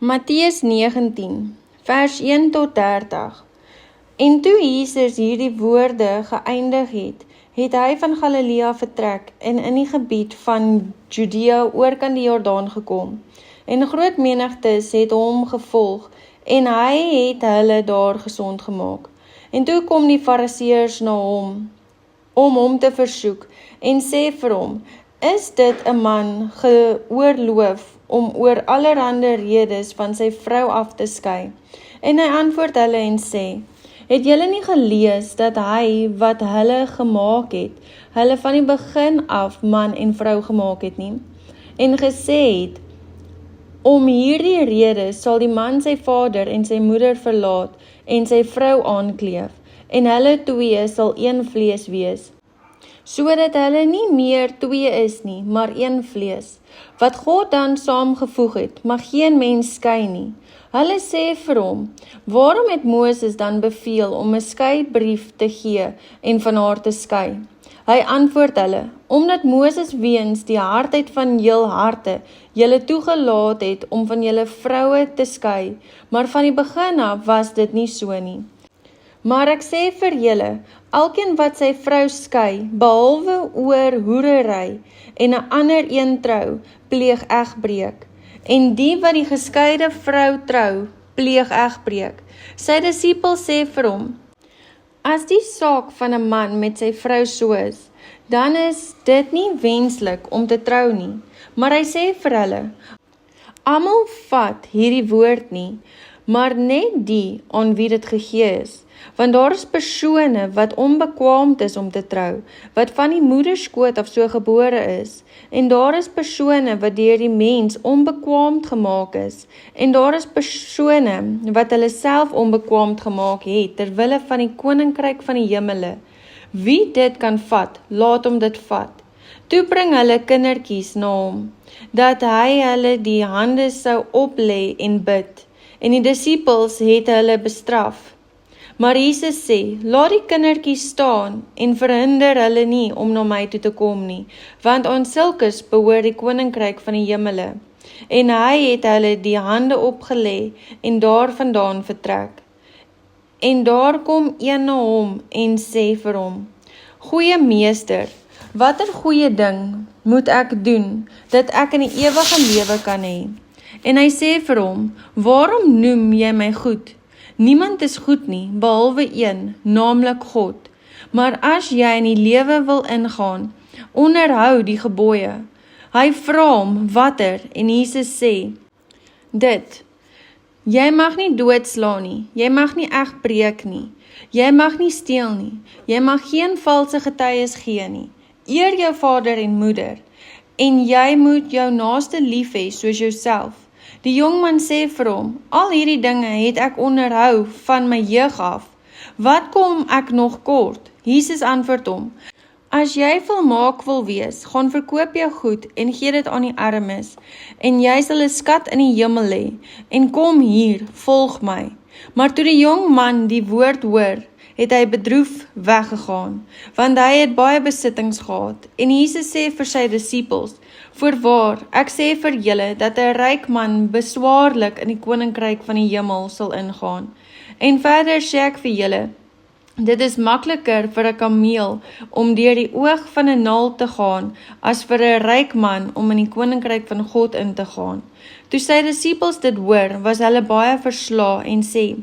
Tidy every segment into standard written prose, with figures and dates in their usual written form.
Matteus 19, vers 1 tot 30. En toe Jesus hierdie woorde geëindig het, het hy van Galilea vertrek en in die gebied van Judea oorkant die Jordaan gekom. En groot menigtes het hom gevolg en hy het hulle daar gesond gemaak. En toe kom die Fariseërs na hom, om hom te versoek, en sê vir hom, is dit 'n man geoorloof om oor allerhande redes van sy vrou af te skei? En hy antwoord hulle en sê, het julle nie gelees dat hy wat hulle gemaak het, hulle van die begin af man en vrou gemaak het nie? En gesê het, om hierdie rede sal die man sy vader en sy moeder verlaat en sy vrou aankleef, en hulle twee sal een vlees wees. Sodat hulle nie meer twee is nie, maar een vlees. Wat God dan saamgevoeg het, mag geen mens skei nie. Hulle sê vir hom, waarom het Moses dan beveel om 'n skeibrief te gee en van haar te skei? Hy antwoord hulle, omdat Moses weens die hardheid van jul harte julle toegelaat het om van julle vroue te skei, maar van die begin af was dit nie so nie. Maar ek sê vir julle, elkeen wat sy vrou skei, behalwe oor hoerery en 'n ander een trou, pleeg egbreek. En die wat die geskeide vrou trou, pleeg egbreek. Sy disippels sê vir hom, as die saak van 'n man met sy vrou so is, dan is dit nie wenslik om te trou nie. Maar hy sê vir hulle, almal vat hierdie woord nie, maar net die aan wie dit gegee is. Want daar is persone wat onbekwaamd is om te trou, wat van die moederskoot af so gebore is, en daar is persone wat deur die mens onbekwaamd gemaak is, en daar is persone wat hulle self onbekwaamd gemaak het, terwille van die koninkryk van die hemele. Wie dit kan vat, laat hom dit vat. Toe bring hulle kindertjies na hom, dat hy hulle die hande sou oplê en bid, en die disippels het hulle bestraf. Maar Jesus sê, laat die kindertjies staan en verhinder hulle nie om na my toe te kom nie, want aan sulkes behoort die koninkryk van die hemele. En hy het hulle die hande opgelê en daarvandaan vertrek. En daar kom een na hom en sê vir hom, goeie meester, watter goeie ding moet ek doen, dat ek in die ewige lewe kan hê? En hy sê vir hom, waarom noem jy my goed? Niemand is goed nie, behalwe een, naamlik God. Maar as jy in die lewe wil ingaan, onderhou die gebooie. Hy vra hom, watter? En Jesus sê, dit, jy mag nie doodslaan nie, jy mag nie egbreek nie, jy mag nie steel nie, jy mag geen valse getuies gee nie, eer jou vader en moeder, en jy moet jou naaste lief hê soos jouself. Die jongman sê vir hom, al hierdie dinge het ek onderhou van my jeug af. Wat kom ek nog kort? Jesus antwoord hom, as jy volmaak wil wees, gaan verkoop jou goed en gee dit aan die armes, en jy sal 'n skat in die hemel hê, en kom hier, volg my. Maar toe die jong man die woord hoor, het hy bedroef weggegaan, want hy het baie besittings gehad. En Jesus sê vir sy disippels, voorwaar, ek sê vir julle, dat 'n ryk man beswaarlik in die koninkryk van die hemel sal ingaan. En verder sê ek vir julle, dit is makliker vir 'n kameel om deur die oog van 'n naald te gaan, as vir 'n ryk man om in die koninkryk van God in te gaan. Toe sy disippels dit hoor, was hulle baie verslae en sê,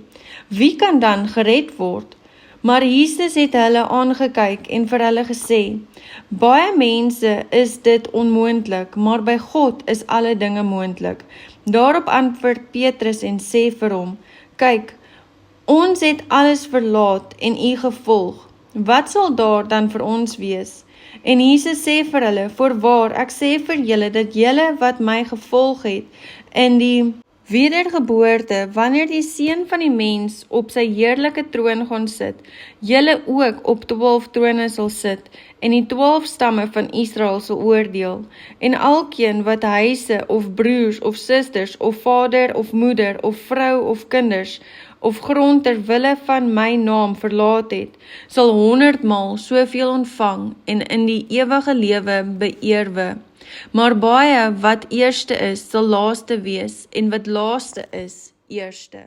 wie kan dan gered word? Maar Jesus het hulle aangekyk en vir hulle gesê, baie mense is dit onmoontlik, maar by God is alle dinge moontlik. Daarop antwoord Petrus en sê vir hom, kyk, ons het alles verlaat en u gevolg. Wat sal daar dan vir ons wees? En Jesus sê vir hulle, voorwaar, ek sê vir julle, dat julle wat my gevolg het, in die wedergeboorte, wanneer die Seun van die mens op sy heerlike troon gaan sit, julle ook op 12 trone sal sit, en die 12 stamme van Israel sal oordeel, en elkeen wat huise, of broers, of susters, of vader, of moeder, of vrou, of kinders, of grond ter wille van my naam verlaat het, sal 100-maal soveel ontvang en in die ewige lewe beëerwe. Maar baie wat eerste is, sal laaste wees, en wat laaste is, eerste.